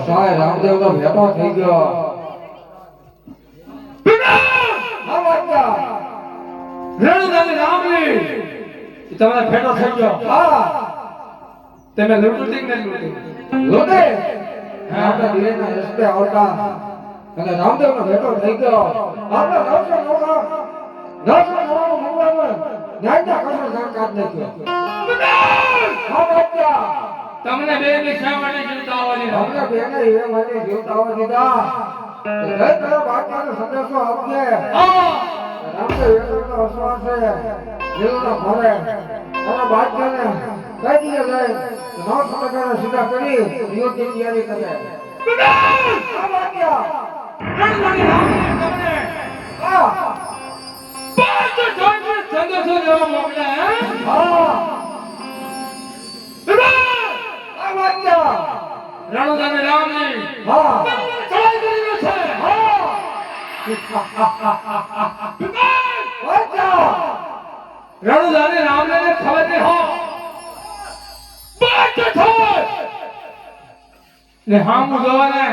વસાય રામદેવ નો ભેટો થઈ ગયો. તમારા ભેટો થઈ ગયો. તમે લૂંટી ને લૂંટે આપણા દિલેના રસ્તે આવતા અને રામદેવ નો ભેટો થઈ ગયો. આપણે દર્શન નોકા દર્શન નોકા ભગવાન ન્યાયના કસર સરકાર નાખ્યો. તમને બે ને શા માટે જીવતા આવવા દીધા? અમને બે ને એ માટે જીવતા આવવા દીધા. જય તારા બાદશાહનો સંદેશો આપજે. રામદેવ એકનો વિશ્વાસ છે. જીવનો ભરે અને બાદશાહને કઈ દીએ જાય નવ સમયને સીધા કરી યુદ્ધની તૈયારી કરે. આ બાદશાહ રણધારી રામને તમને પાંચ જોઈને સંદેશો લેવા મોકલ્યા. રણધારી રામની ચડાઈ કરી છે. રણધારી રામને ખબર નહીં હો પાંચ છોડ ને હામ જોવાને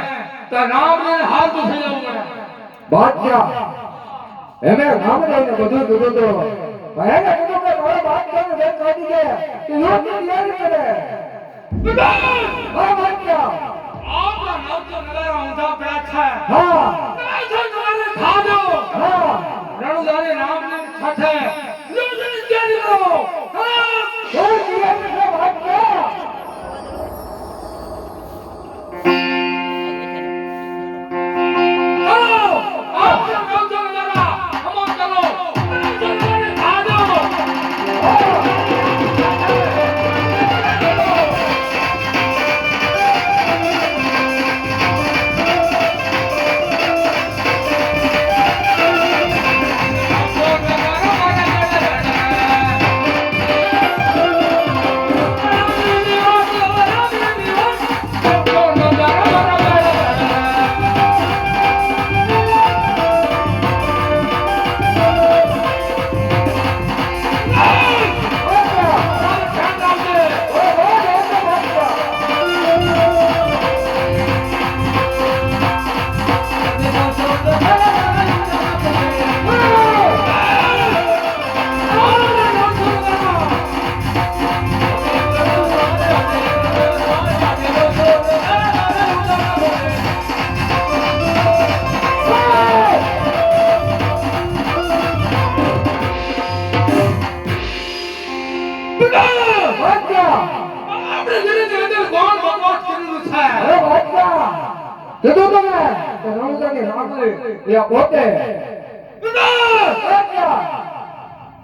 તો રામને હાથ તો થઈ જવું પડે. બાદશાહ એને રામદેવને બધું કીધું તો એને કીધું કે મારા બાદશાહને બેન કાઢી દે તો યુદ્ધની તૈયારી કરે. બાદશાહ આપણા નવજો નગારા ઊંધા પડ્યા છે. નવજો નગારા ખાજો. રણધારી રામને સાથે યુદ્ધની તૈયારી કરો.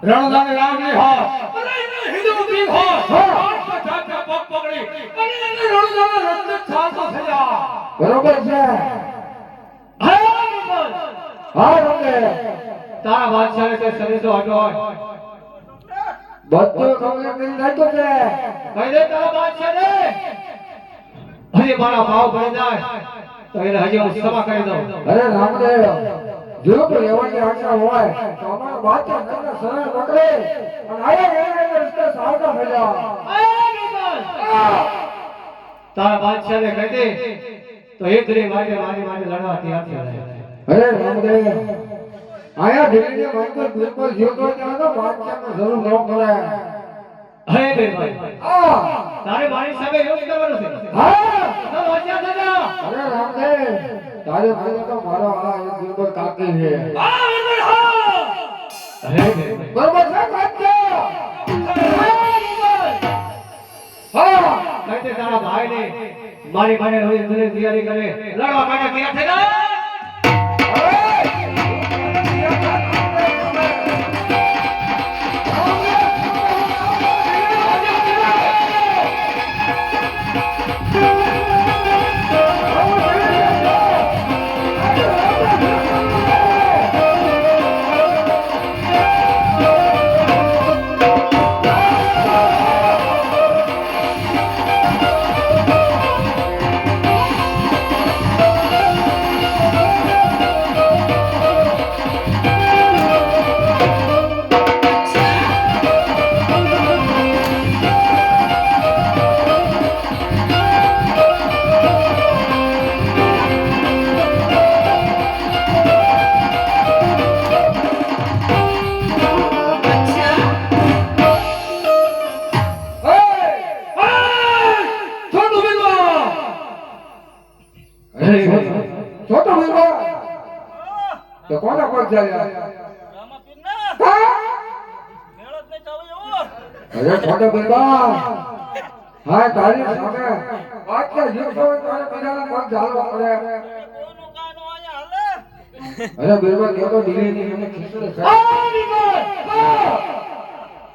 રણધારી રામની હો અને હિન્દુ કી હો આખા જાતે પગ પકડી અને એને રણધારી રસ્તે ચાલતો થયા. બરોબર છે. હા રોકે તારા બાદશાહને તે સંદેશો આપ્યો હોય બધું કમ્પ્લીટ કરી નાખ્યો છે. કહી દે તારા બાદશાહને હજી મારા ભાવ ભરી જાય તો એને હજી હું ક્ષમા કરી દઉં. અરે રામદેવ જો તો લેવાની આશા હોય તો અમારા બાદશાહ તમને શરણ પકડે અને આયા એને રસ્તે સાવધાન થઈ જાઓ. તારા બાદશાહને કહી દે તો એક રે માટે મારી માટે લડવા તૈયાર થઈ જાય. અરે રામદેવ આયા દિલ્હીને મંદિર બિલકુલ જીવતો ત્યાં તો બાદશાહને જરૂર ન કરે. અરે ભાઈ તારે મારી સામે એવું કરવાનું છે. હા તો હોશિયાર થઈ જા. અરે રામદેવ તારે મને તો મારો આ એક બિલકુલ કાકી છે. અરે બરોબર છે બાદશાહ? હા કહી દે તારા ભાઈને મારી માટે રોજ તૈયારી કરે લડવા માટે તૈયાર થઈ જા. છોટો બીરબલ તો કોના કોણ ચાલ્યા? હા? અરે છોટો બીરબલ હા તારી સામે બાદશાહ જીવતો હોય તારે બીજાના પગ ઝાલવા પડે. અરે બીરબલ કયો તો દિલ્હીની મને ખીચડે છે.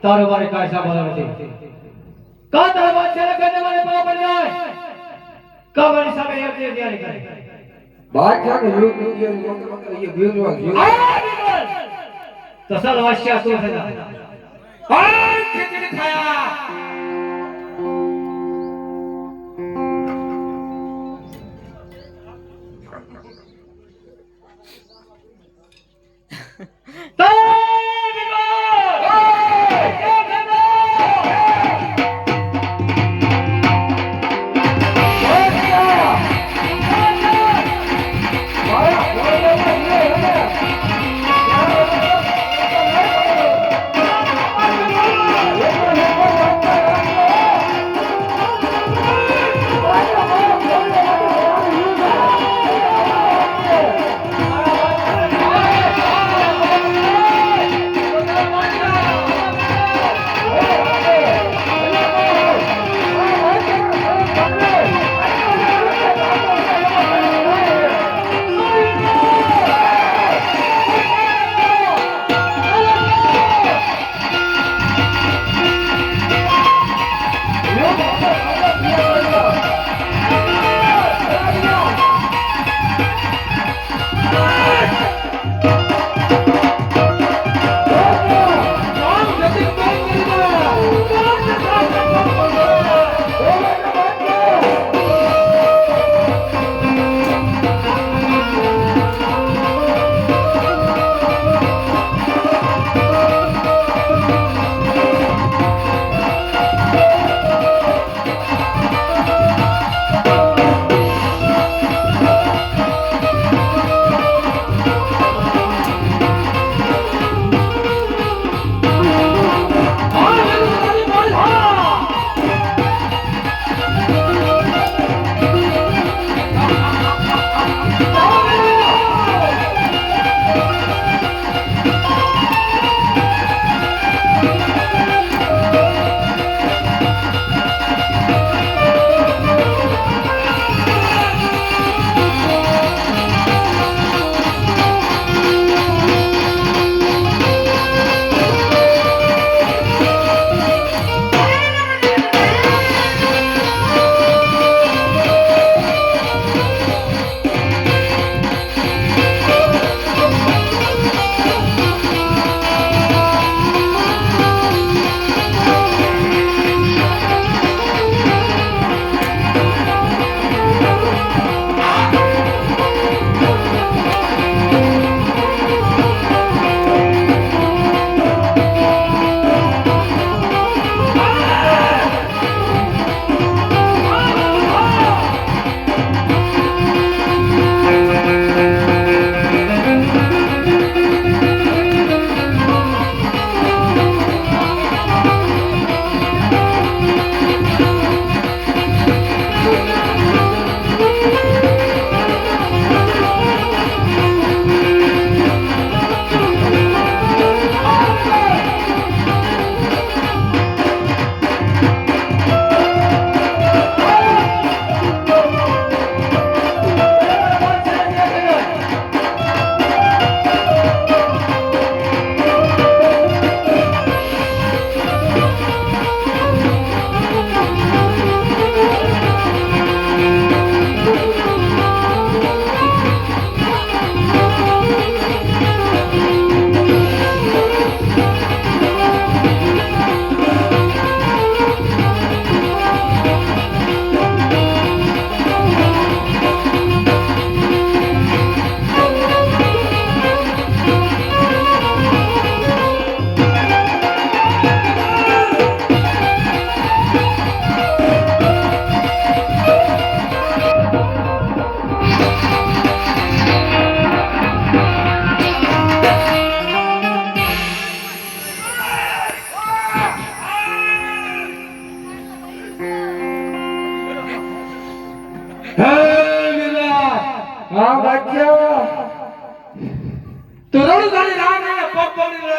તારો મારે કાંઈ સાંભળવા નથી. કા તારા બાદશાહને કહીને મારે પાવ પડી જાય. કા મારી સામે એક તૈયારી કરે. બાદશાહને યુદ્ધ નથી એ બીરબલ જીવ. તો ચાલ હોશિયાર તું થઈ જા. ખીચડી ખાયા Hey! રણુદાની રામને પગ પડી લે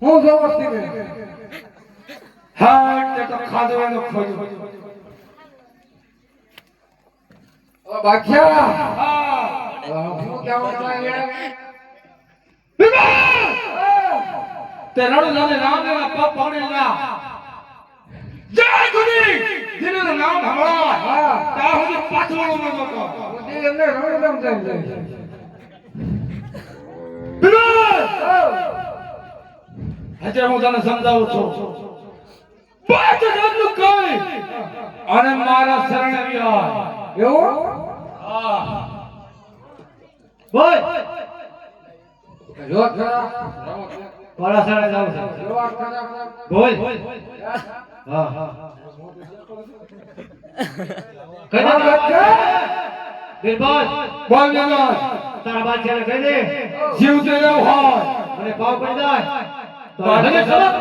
હું જવસ્તી ને હા તે તો ખાધો એનો ખોજો ઓ બાદશાહ હા હું કેવું તમારે તે રણુદાની રામને પગ પડી લે જય ગુરી જેનું નામ હમણાં હા ત્યાં સુધી પાછળનો ન જતો બુદ્ધિ એમને રણુદામ જાય છે બિલાલ હજે હું તને સમજાવું છું પાંચ જાતનું કઈ અને મારા શરણે વિહાર એવું હા બોલ જો ખરા કોના સારા જાવ છે જો ખરા બોલ હા કઈ દે બિરબલ બોલ બિલાલ તારા બાદશાહને કહી દે જીવ દેવ હોય મને પાવ પડી જાય તો તો હજે હજે સલાહ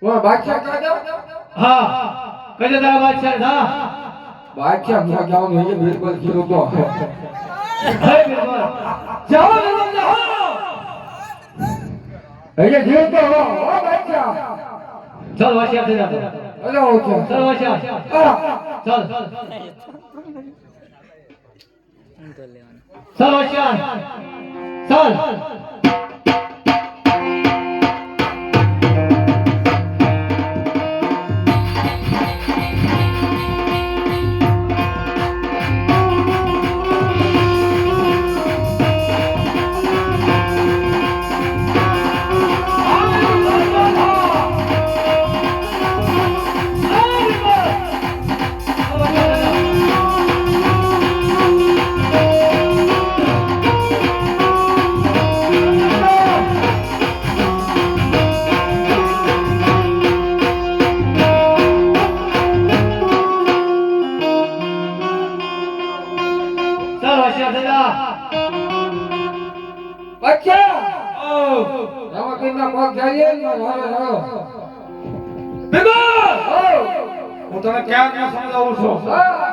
કોણ બાદશાહ કહે દો હા કહી દે તારા બાદશાહ જા બાદશાહ હું જાઉં ને બિલકુલ જીરો તો હે બિરબલ જાઓ બિરબલ જાઓ હે જીરો તો હો બાદશાહ ચાલ વાશિયા થઈ જા અરે હું છે ચાલ વાશિયા આ ચાલ ચાલ વાશિયા ચાલ ચાલ વાશિયા થઈ જા બાદશાહ ઓ રામકૃષ્ણ પગ જઈએ ને હાલો બિલાલ ઓ હું તને ક્યાં ક્યાં સમજાવું છું હા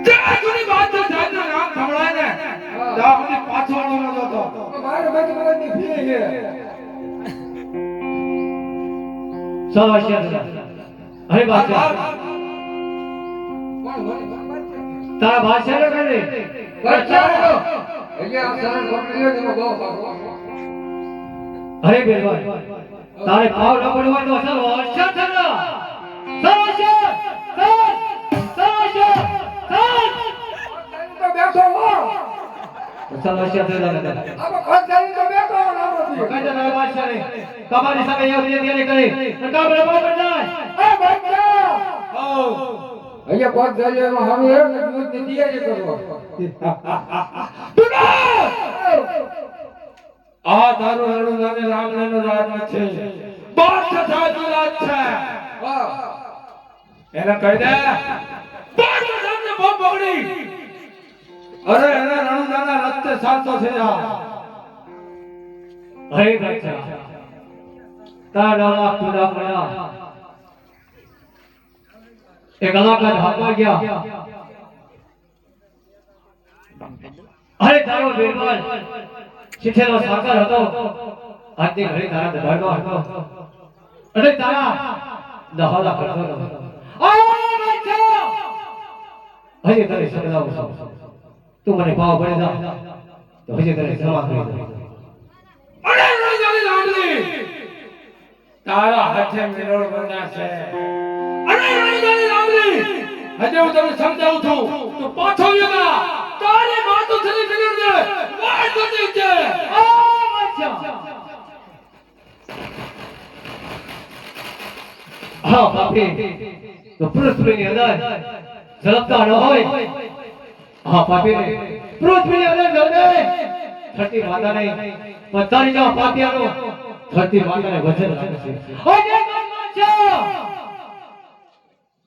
જ્યાં સુધી બાદશાહ જાતનું નામ સંભળાય ને ત્યાં સુધી પાછળનો ન જતો મારે બચપનની ફી છે ચાલ વાશિયા થઈ જા અરે બાદશાહ કોણ તારા બાદશાહને કહી દે બાદશાહ એટલે આ સરળ પકડ્યો ને બહુ સારો અરે બિરબલ તારે પાવ ન પડ્યો હોય તો ચાલ વાશિયા થઈ જા ચાલ વાશિયા ચાલ ચાલ વાશિયા ચાલ તો બેઠો હો ચાલ વાશિયા થઈ જા આમાં ખોટ જાઈ તો બેઠો રામોથી કહી દે તારા બાદશાહને તમારી સામે એવી રીતે કરી કામ રમવા પડ જાય એ બાદશાહ ઓ અહીંયા પગ જઈએ એમાં હારું હે ને દૂધની તૈયારી કરો આ તારું રણુદાની રામલેનું રાજ છે બાદશાહ જાતનું રાજ છે વાહ એને કહી દે બાદશાહ જાતને બહુ બગડી અરે એને રણુદાના રસ્તે સાચો છે જા અરે બાદશાહ તારા નામ ખુદા પડ્યા એક અલાકા ધાપા ગયા અરે તારો બિરબલ શીખેલો સાકર હતો આજની ઘડી તારા દરબારમાં હતો અને તારા દહાડા કરતો હતો હજી તારે સમજાવું છું તું મને પાવ પડી જા તો હજી તારે ક્ષમા કરી દઉં અરે રણુદાની રામલી તારા હાથે મિરર બન્યા છે અરે રણુદાની રામલી હજે હું તને સમજાવું છું તું પાછો આવ્યો તારી માથું છરી કરી દે વાત બની છે હા બાપી તો પૃથ્વીની અંદર ઝડપતા ન હોય હા પાપી પૃથ્વીની અંદર જડે ધરતી માતા નહીં પણ તારી જેવા પાપિયાનો ધરતી માતાને વજન લાગે છે ઓજે ભગવાન છે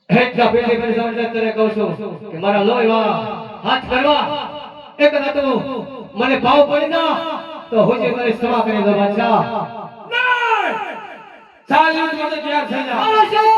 એટલા પેલી પેલી સમજે તને કહું છું કે મારા લોહીમાં હાથ કરવા એક તો મને ભાવ પડી ના તો હોજે તારી ક્ષમા કરી દો બાદશાહ નહીં ચાલ્યું મને ક્યાં થઈ જા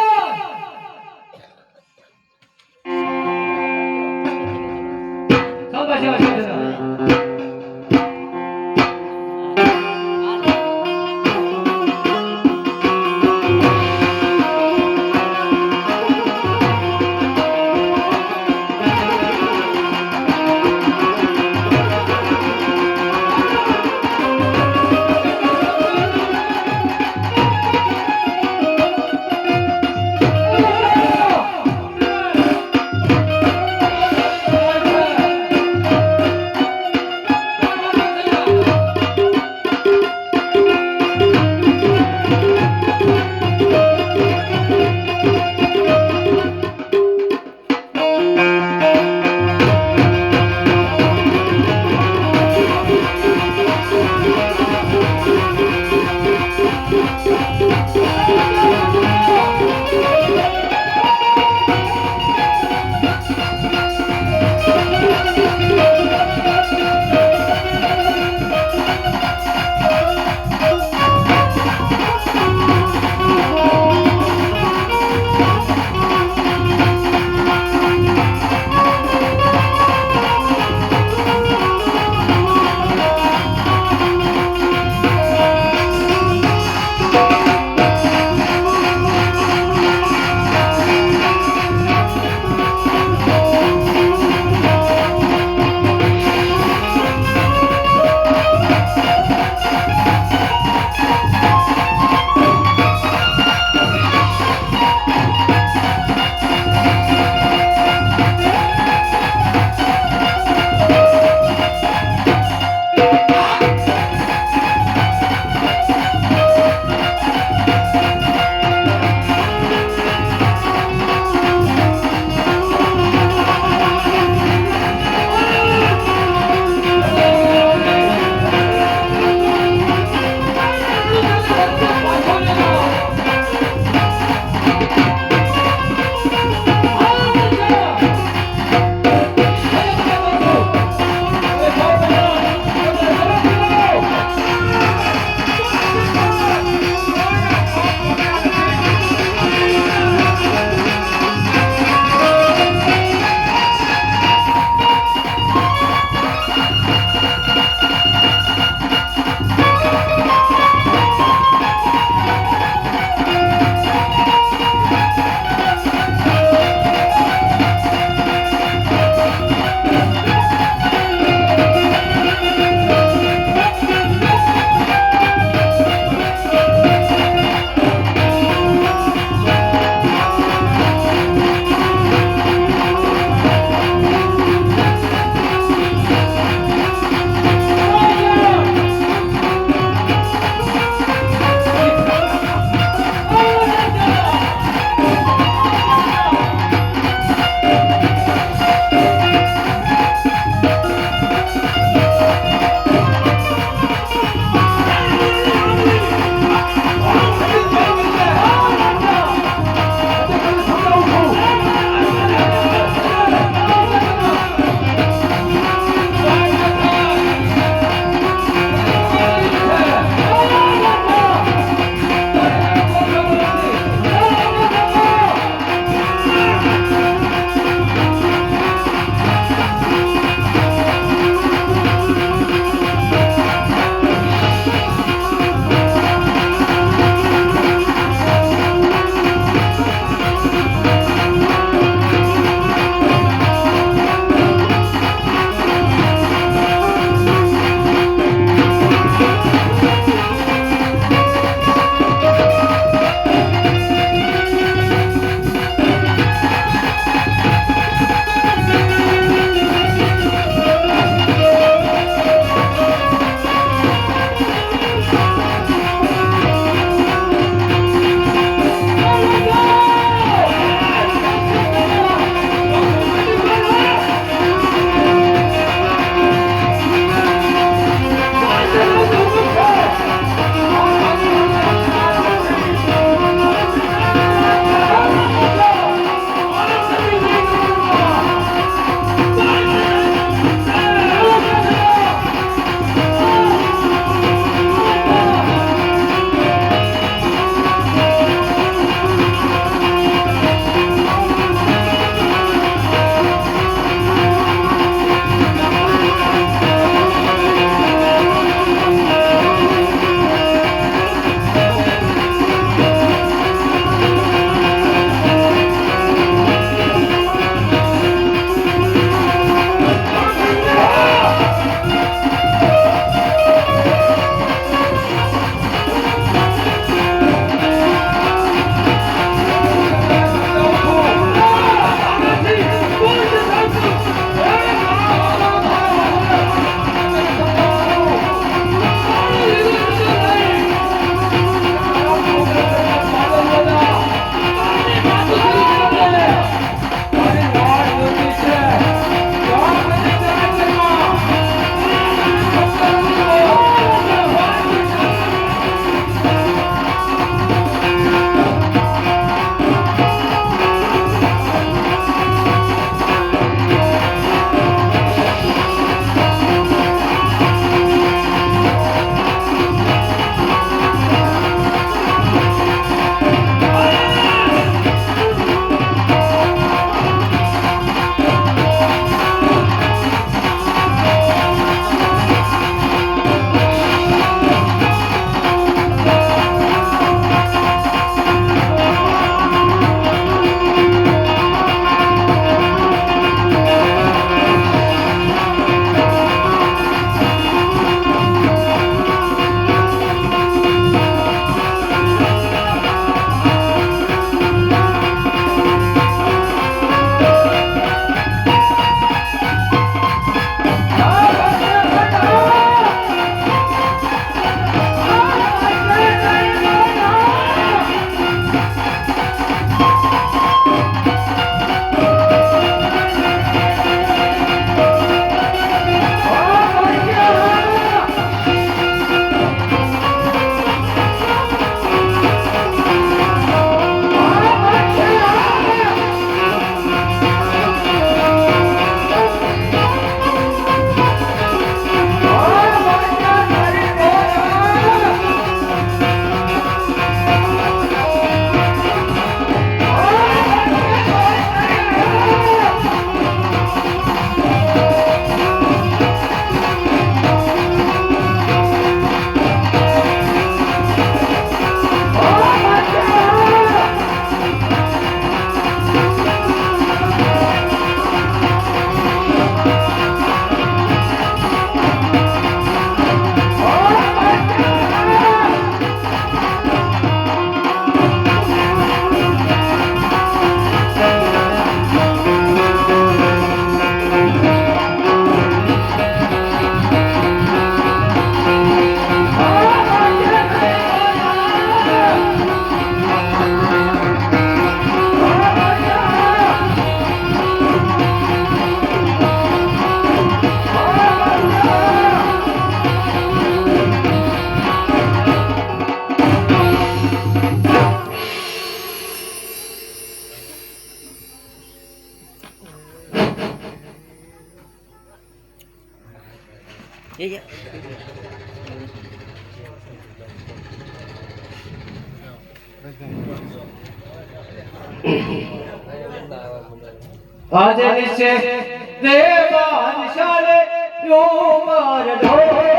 આજે નિશ્ચય દેવા નિશાલે યો માર ઢોરે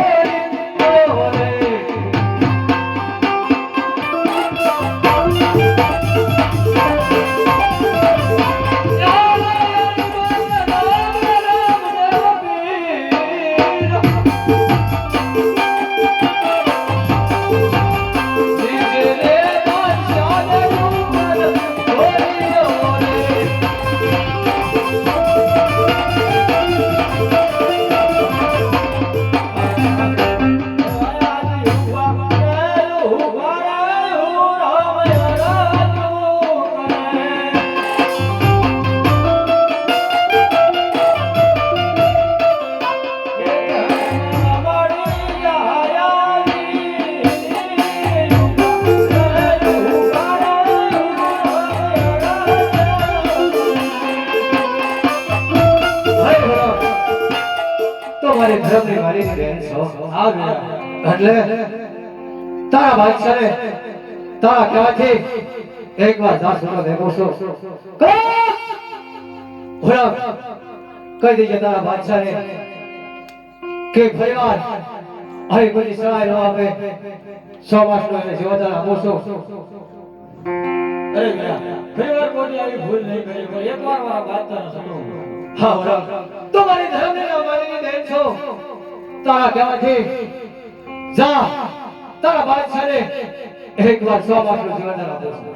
તમારી ધર્મની મારી બેન છો એટલે તારા બાદશાહે તારા કહેવાથી એકવાર જાસૂનો દેખો છો ઘોડા કહી દેજે તારા બાદશાહે કે ફરીવાર અહીં કોઈ સહાય ન આપે 100 માસનો એને જીવતદાન આપો છો અરે મીરા ફરીવાર કોઈ આવી ભૂલ નહીં કરી પણ એકવાર મારા બાદશાહનો સનો હા ઘોડા તમારી ધર્મની મારી બેન છો તારા કહેવાથી જા તારા બાદશાહે એકવાર 100 માસનો જીવતદાન આપો છો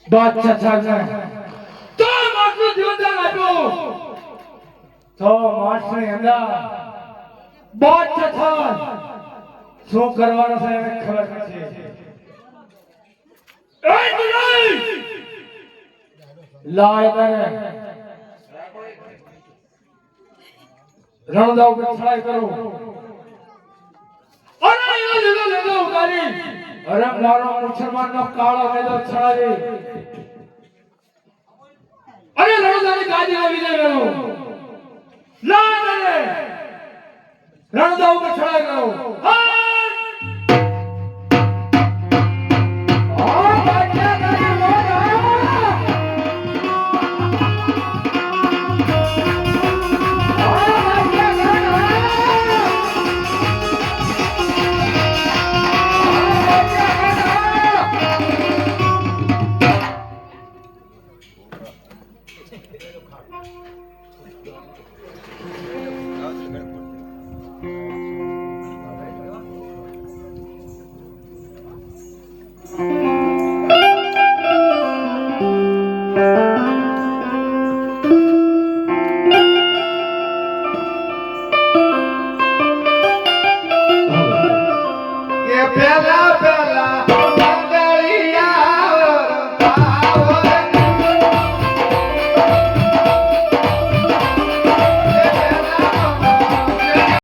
બાદશાહ સાહેબને તો માસનું જીવનદાન આપ્યું તો માસની અંદર બાદશાહ સાહેબ શું કરવાનું છે એને ખબર નથી. લાય તને રણદા ઉપર છળાઈ કરું. અરે એ લેલો ઉતારી અરે મારો મુસલમાનનો કાળો મેદો છળાવી અરે રણદાની ગાદી આવી જાય ગયો લાય તને રણદા ઉપર છળાઈ કરું. હા